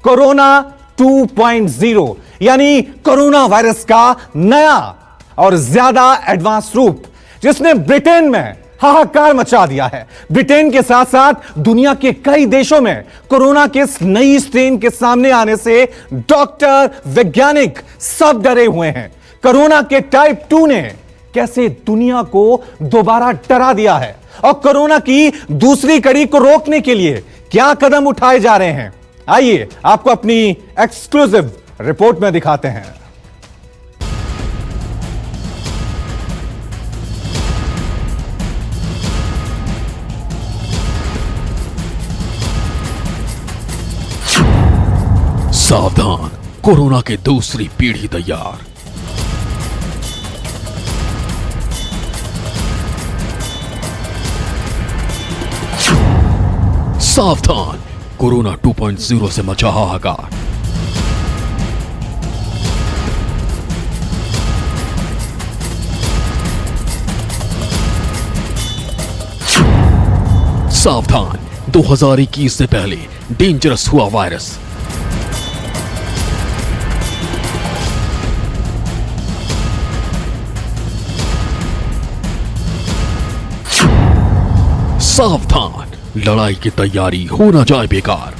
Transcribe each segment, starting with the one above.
Corona 2.0 यानी corona virus का नया और ज्यादा एडवांस रूप, जिसने ब्रिटेन में हाहाकार मचा दिया है। ब्रिटेन के साथ साथ दुनिया के कई देशों में कोरोना के इस नई स्ट्रेन के सामने आने से डॉक्टर, वैज्ञानिक सब डरे हुए हैं। कोरोना के टाइप 2 ने कैसे दुनिया को दोबारा डरा दिया है और कोरोना की दूसरी कड़ी को रोकने के लिए क्या कदम उठाए जा रहे हैं, आइए आपको अपनी एक्सक्लूसिव रिपोर्ट में दिखाते हैं। सावधान, कोरोना की दूसरी पीढ़ी तैयार। सावधान, कोरोना 2.0 से मचा हाहाकार। सावधान, 2021 से पहले डेंजरस हुआ वायरस। सावधान, लड़ाई की तैयारी हो न जाए बेकार।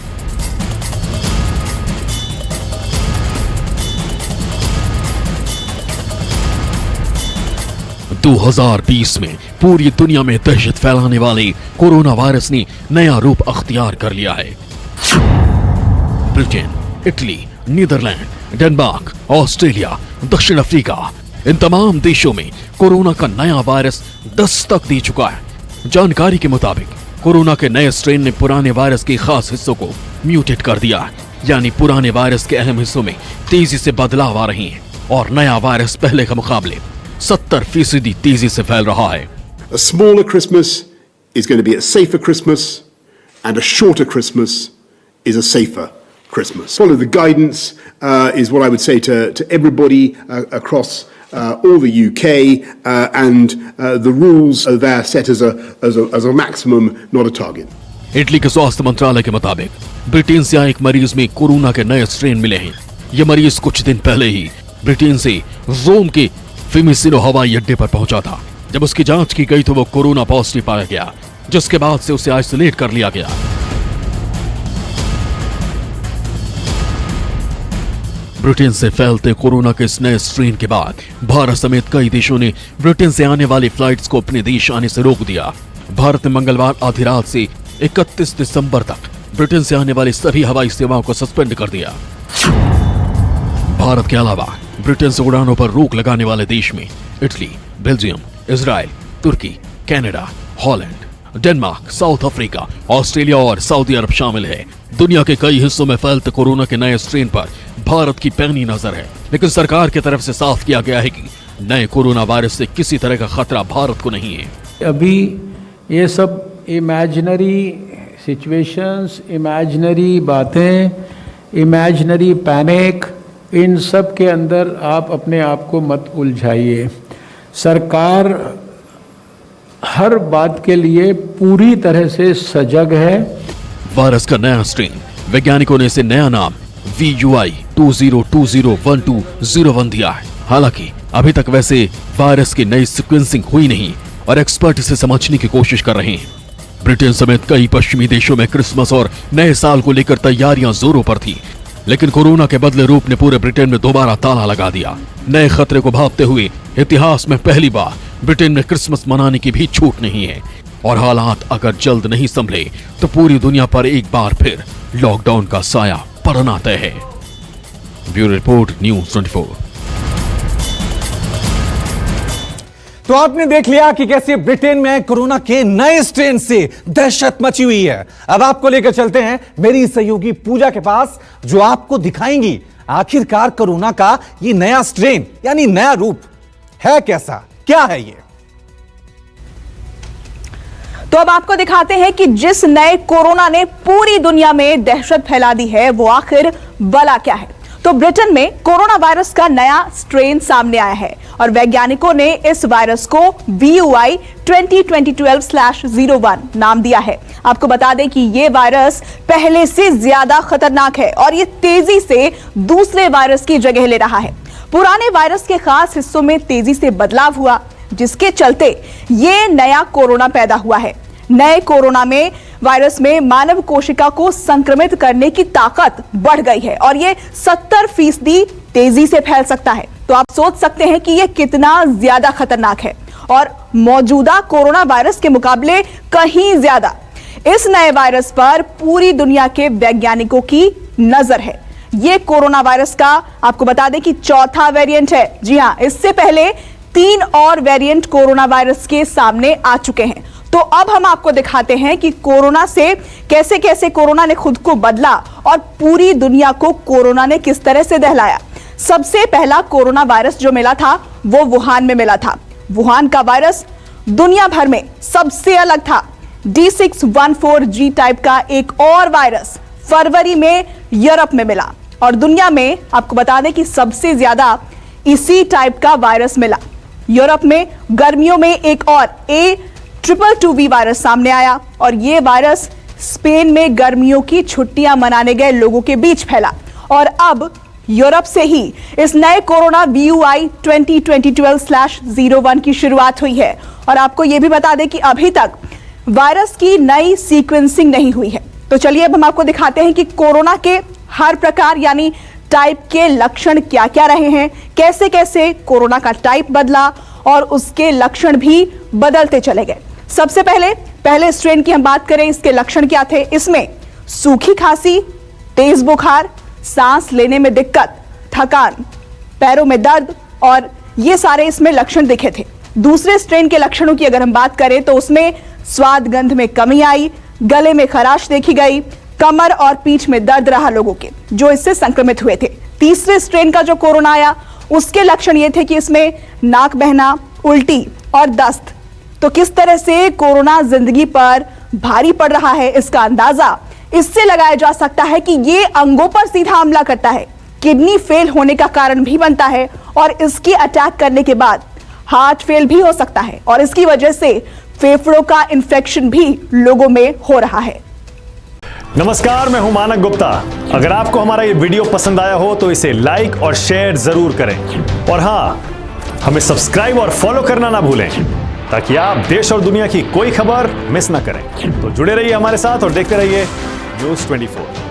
– 2020 में पूरी दुनिया में दहशत फैलाने वाले कोरोना वायरस ने नया रूप अख्तियार कर लिया है। Britain, Italy, Netherlands, Denmark, Australia, दक्षिण अफ्रीका, इन तमाम देशों में कोरोना का नया वायरस दस्तक दे चुका है। जानकारी के मुताबिक कोरोना के नए स्ट्रेन ने पुराने वायरस के खास हिस्सों को म्यूटेट कर दिया है, यानी पुराने वायरस के अहम हिस्सों में तेजी से बदलाव आ रहे हैं और नया वायरस पहले के मुकाबले 70% तेजी से फैल रहा है। A smaller Christmas is going to be a safer Christmas, and a shorter Christmas is a safer Christmas. Follow the guidance is what I would say to everybody across all the UK, and the rules are there set as a maximum, not a target. Italy के स्वास्थ्य मंत्रालय के मुताबिक Britain से आए एक मरीज में कोरोना के नए स्ट्रेन मिले हैं। यह मरीज कुछ दिन पहले ही ब्रिटेन से रोम के फिमिसिनो हवाई अड्डे पर पहुंचा था। जब उसकी जांच की गई तो वो कोरोना पॉजिटिव पाया गया, जिसके बाद से उसे आइसोलेट कर लिया गया। ब्रिटेन से फैलते कोरोना के इस नए स्ट्रेन के बाद भारत समेत कई देशों ने ब्रिटेन से आने वाली फ्लाइट्स को अपने देश आने से रोक दिया। भारत ने मंगलवार आधी रात से 31 दिसंबर तक ब्रिटेन से आने वाली सभी हवाई सेवाओं को सस्पेंड कर दिया। भारत के अलावा ब्रिटेन से उड़ानों पर रोक लगाने वाले देश में इटली, बेल्जियम, इजराइल, तुर्की, Canada, Holland, Denmark, South Africa, Australia और सऊदी अरब शामिल है। दुनिया के कई हिस्सों में फैलते कोरोना के नए स्ट्रेन पर भारत की पैनी नजर है, लेकिन सरकार की तरफ से साफ किया गया है कि नए कोरोना वायरस से किसी तरह का खतरा भारत को नहीं है। अभी ये सब इमेजिनरी सिचुएशंस, इमेजिनरी बातें, इमेजिनरी पैनिक, इन सब के अंदर आप अपने आप को मत उलझाइए। सरकार हर बात के लिए पूरी तरह से सजग है। वायरस का नया स्ट्रेन, वैज्ञानिकों ने इसे नया नाम VUI 20201201 दिया है। हालांकि अभी तक वैसे वायरस की नई सीक्वेंसिंग हुई नहीं और एक्सपर्ट इसे समझने की कोशिश कर रहे हैं। ब्रिटेन समेत कई पश्चिमी देशों में क्रिसमस और नए साल को लेकर तैयारियां जोरों पर थी, लेकिन कोरोना के बदले रूप ने पूरे ब्रिटेन में दोबारा ताला लगा दिया। नए खतरे को भांपते हुए इतिहास में पहली बार ब्रिटेन में क्रिसमस मनाने की भी छूट नहीं है और हालात अगर जल्द नहीं संभले तो पूरी दुनिया पर एक बार फिर लॉकडाउन का साया पड़ना तय है। Bureau report, news 24। तो आपने देख लिया कि कैसे ब्रिटेन में कोरोना के नए स्ट्रेन से दहशत मची हुई है। अब आपको लेकर चलते हैं मेरी सहयोगी पूजा के पास, जो आपको दिखाएंगी आखिरकार कोरोना का ये नया स्ट्रेन यानी नया रूप है कैसा, क्या है ये। तो अब आपको दिखाते हैं कि जिस नए कोरोना ने पूरी दुनिया में दहशत फैला दी है वो आखिर बला क्या है। तो तो ब्रिटेन में कोरोना वायरस का नया स्ट्रेन सामने आया है और वैज्ञानिकों ने इस वायरस को VUI 2020/01 नाम दिया है। आपको बता दें कि ये वायरस पहले से ज्यादा खतरनाक है और ये तेजी से दूसरे वायरस की जगह ले रहा है। पुराने वायरस के खास हिस्सों में तेजी से बदलाव हुआ, जिसके चलते ये नया कोरोना पैदा हुआ है। नए कोरोना में वायरस में मानव कोशिका को संक्रमित करने की ताकत बढ़ गई है और ये 70% तेजी से फैल सकता है। तो आप सोच सकते हैं कि ये कितना ज्यादा खतरनाक है और मौजूदा कोरोना वायरस के मुकाबले कहीं ज्यादा। इस नए वायरस पर पूरी दुनिया के वैज्ञानिकों की नजर है। ये कोरोना वायरस का आपको बता दें कि चौथा वेरिएंट है। जी हां, इससे पहले 3 और वेरिएंट कोरोना वायरस के सामने आ चुके हैं। तो अब हम आपको दिखाते हैं कि कोरोना से कैसे कैसे कोरोना ने खुद को बदला और पूरी दुनिया को कोरोना ने किस तरह से दहलाया। सबसे पहला कोरोना वायरस जो मिला था वो वुहान में मिला था। वुहान का वायरस दुनिया भर में सबसे अलग था। D614G टाइप का एक और वायरस फरवरी में यूरोप में मिला और दुनिया में आपको बता दें कि सबसे ज्यादा इसी टाइप का वायरस मिला। यूरोप में गर्मियों में एक और A222V वायरस सामने आया और यह वायरस स्पेन में गर्मियों की छुट्टियां मनाने गए लोगों के बीच फैला और अब यूरोप से ही इस नए कोरोना VUI 2020/01 की शुरुआत हुई है। और आपको यह भी बता दें कि अभी तक वायरस की नई सीक्वेंसिंग नहीं हुई है। तो चलिए अब हम आपको दिखाते हैं कि कोरोना के हर प्रकार यानी टाइप के लक्षण क्या क्या रहे हैं, कैसे कैसे कोरोना का टाइप बदला और उसके लक्षण भी बदलते चले गए। सबसे पहले स्ट्रेन की हम बात करें, इसके लक्षण क्या थे। इसमें सूखी खांसी, तेज बुखार, सांस लेने में दिक्कत, थकान, पैरों में दर्द और ये सारे इसमें लक्षण दिखे थे। दूसरे स्ट्रेन के लक्षणों की अगर हम बात करें तो उसमें स्वाद गंध में कमी आई, गले में खराश देखी गई, कमर और पीठ में दर्द रहा लोगों के जो इससे संक्रमित हुए थे। तीसरे स्ट्रेन का जो कोरोना आया उसके लक्षण ये थे कि इसमें नाक बहना, उल्टी और दस्त। तो किस तरह से कोरोना जिंदगी पर भारी पड़ रहा है इसका अंदाजा इससे लगाया जा सकता है कि ये अंगों पर सीधा हमला करता है, किडनी फेल होने का कारण भी बनता है और इसकी अटैक करने के बाद हार्ट फेल भी हो सकता है और इसकी वजह से फेफड़ों का इंफेक्शन भी लोगों में हो रहा है। नमस्कार, मैं हूं मानक गुप्ता। अगर आपको हमारा ये वीडियो पसंद आया हो तो इसे लाइक और शेयर जरूर करें और हां, हमें सब्सक्राइब और फॉलो करना ना भूलें ताकि आप देश और दुनिया की कोई खबर मिस ना करें। तो जुड़े रहिए हमारे साथ और देखते रहिए News 24।